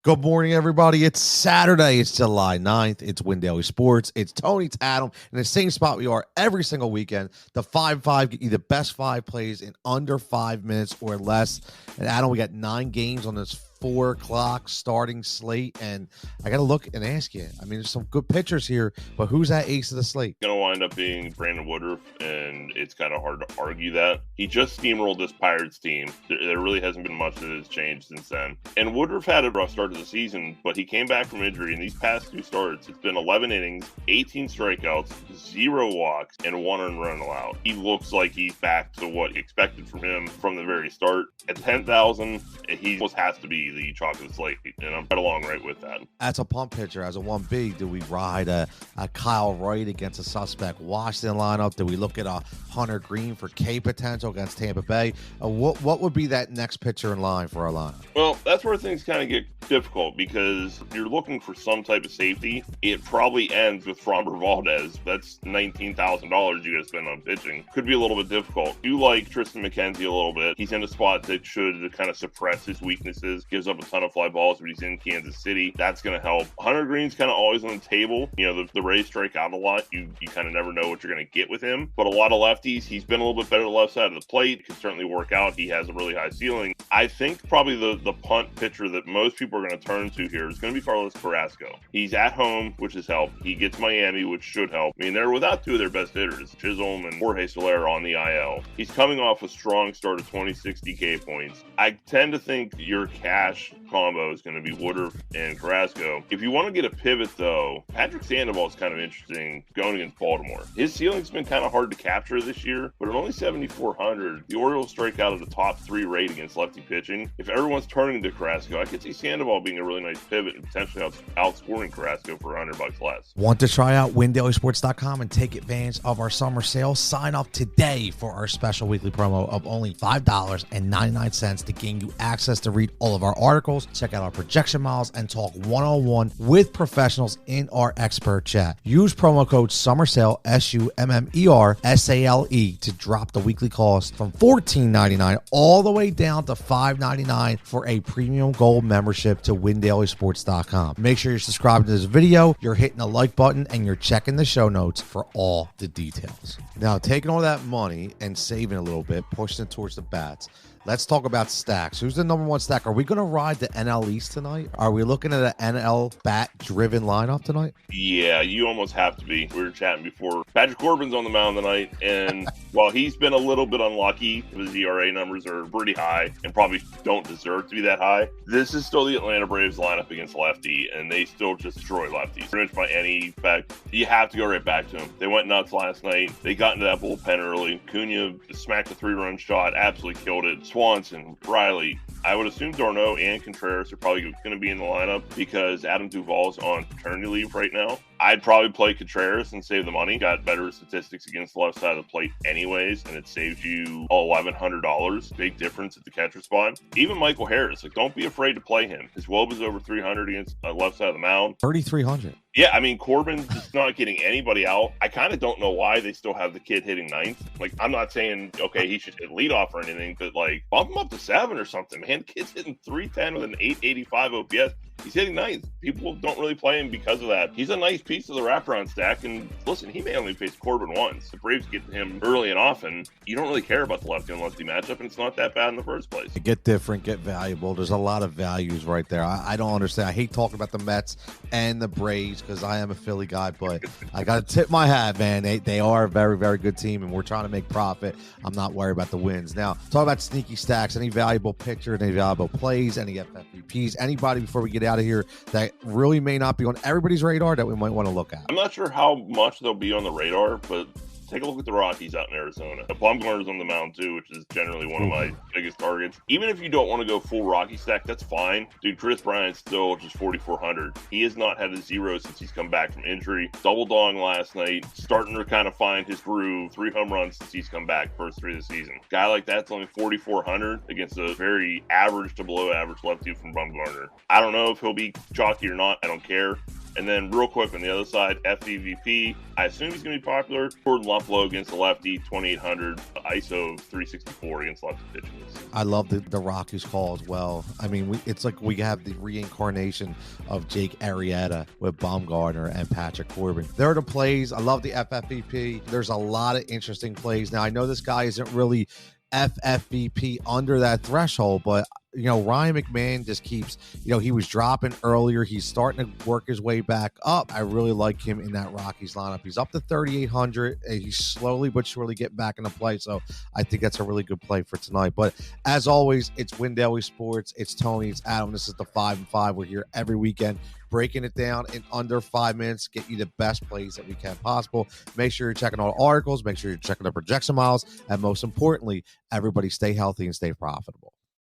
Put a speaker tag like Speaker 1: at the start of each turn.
Speaker 1: Good morning, everybody. It's Saturday. It's July 9th. It's Win Daily Sports. It's Tony, it's Adam, in the same spot we are every single weekend. The 5-5 get you the best 5 plays in under 5 minutes or less. And Adam, we got 9 games on this 4 o'clock starting slate. And I got to look and ask you, I mean, there's some good pitchers here, but who's that ace of the slate?
Speaker 2: Going to wind up being Brandon Woodruff, and it's kind of hard to argue that. He just steamrolled this Pirates team. There really hasn't been much that has changed since then. And Woodruff had a rough start to the season, but he came back from injury. In these past 2 starts, it's been 11 innings, 18 strikeouts, 0 walks, and 1 earned run allowed. He looks like he's back to what he expected from him from the very start. At 10,000, he almost has to be the chalk of the slate, and I'm right along right with that.
Speaker 1: As a pump pitcher, as a 1B, do we ride a Kyle Wright against a suspect Washington lineup? Do we look at a Hunter Green for K potential against Tampa Bay? What would be that next pitcher in line for our lineup?
Speaker 2: Well, that's where things kind of get difficult, because if you're looking for some type of safety, it probably ends with Framber Valdez. That's $19,000 you got to spend on pitching. Could be a little bit difficult. Do like Tristan McKenzie a little bit. He's in a spot that should kind of suppress his weaknesses. Gives up a ton of fly balls, but he's in Kansas City. That's going to help. Hunter Green's kind of always on the table. You know, the Rays strike out a lot. You kind of never know what you're going to get with him. But a lot of lefties, he's been a little bit better on the left side of the plate. It can certainly work out. He has a really high ceiling. I think probably the punt pitcher that most people are going to turn to here is going to be Carlos Carrasco. He's at home, which has helped. He gets Miami, which should help. I mean, they're without 2 of their best hitters, Chisholm and Jorge Soler, on the IL. He's coming off a strong start of 2060 K points. I tend to think your cash combo is going to be Woodruff and Carrasco. If you want to get a pivot, though, Patrick Sandoval is kind of interesting going against Baltimore. His ceiling's been kind of hard to capture this year, but at only 7,400, the Orioles strike out at the top 3 rate against lefty pitching. If everyone's turning to Carrasco, I could see Sandoval being a really nice pivot and potentially outscoring Carrasco for $100 less.
Speaker 1: Want to try out WinDailySports.com and take advantage of our summer sale? Sign up today for our special weekly promo of only $5.99 to gain you access to read all of our articles, check out our projection models, and talk one-on-one with professionals in our expert chat. Use promo code SUMMERSALE, SUMMERSALE, to drop the weekly cost from $14.99 all the way down to $5.99 for a premium gold membership to WinDailySports.com. Make sure you're subscribed to this video, you're hitting the like button, and you're checking the show notes for all the details. Now, taking all that money and saving a little bit, pushing it towards the bats, let's talk about stacks. Who's the number 1 stack? Are we going to ride the NL East tonight? Are we looking at an NL bat-driven lineup tonight?
Speaker 2: Yeah, you almost have to be. We were chatting before. Patrick Corbin's on the mound tonight, and while he's been a little bit unlucky, his ERA numbers are pretty high and probably don't deserve to be that high. This is still the Atlanta Braves lineup against lefty, and they still just destroy lefties. Pretty much by any fact, you have to go right back to them. They went nuts last night. They got into that bullpen early. Cunha smacked a 3-run shot, absolutely killed it. Swanson, Riley, I would assume D'Arnaud and Contreras are probably going to be in the lineup because Adam Duvall's on paternity leave right now. I'd probably play Contreras and save the money. Got better statistics against the left side of the plate anyways, and it saves you $1,100. Big difference at the catcher spot. Even Michael Harris, don't be afraid to play him. His WOBA is over 300 against the left side of the mound.
Speaker 1: 3,300.
Speaker 2: Yeah, I mean, Corbin's just not getting anybody out. I kind of don't know why they still have the kid hitting 9th. I'm not saying, okay, he should hit leadoff or anything, but, bump him up to 7 or something, man. The kid's hitting 310 with an 885 OPS. He's hitting 9th. People don't really play him because of that. He's a nice piece of the wraparound stack, and listen, he may only face Corbin once. The Braves get him early and often. You don't really care about the lefty on lefty matchup, and it's not that bad in the first place.
Speaker 1: Get different, get valuable. There's a lot of values right there. I don't understand. I hate talking about the Mets and the Braves because I am a Philly guy, but I got to tip my hat, man. They are a very, very good team, and we're trying to make profit. I'm not worried about the wins. Now, talk about sneaky stacks. Any valuable pitcher, any valuable plays, any FFVPs, anybody before we get out of here that really may not be on everybody's radar that we might want to look at?
Speaker 2: I'm not sure how much they'll be on the radar, but take a look at the Rockies out in Arizona. Bumgarner's on the mound too, which is generally one of my biggest targets. Even if you don't want to go full Rocky stack, that's fine. Dude, Chris Bryant's still just 4,400. He has not had a 0 since he's come back from injury. Double dong last night, starting to kind of find his groove. 3 home runs since he's come back first 3 of the season. Guy like that's only 4,400 against a very average to below average lefty from Bumgarner. I don't know if he'll be chalky or not. I don't care. And then real quick on the other side, FVVP, I assume he's going to be popular. Jordan Luplow against the lefty, 2,800. ISO 364 against lefty pitchers.
Speaker 1: I love the Rockies call as well. I mean, it's like we have the reincarnation of Jake Arrieta with Baumgartner and Patrick Corbin. There are the plays. I love the FFVP. There's a lot of interesting plays. Now, I know this guy isn't really FFVP under that threshold, but Ryan McMahon just keeps, he was dropping earlier. He's starting to work his way back up. I really like him in that Rockies lineup. He's up to 3,800 and he's slowly but surely getting back into play. So I think that's a really good play for tonight. But as always, it's Win Daily Sports. It's Tony. It's Adam. This is the 5 and 5. We're here every weekend, breaking it down in under 5 minutes, get you the best plays that we can possible. Make sure you're checking all the articles. Make sure you're checking the projection miles. And most importantly, everybody stay healthy and stay profitable.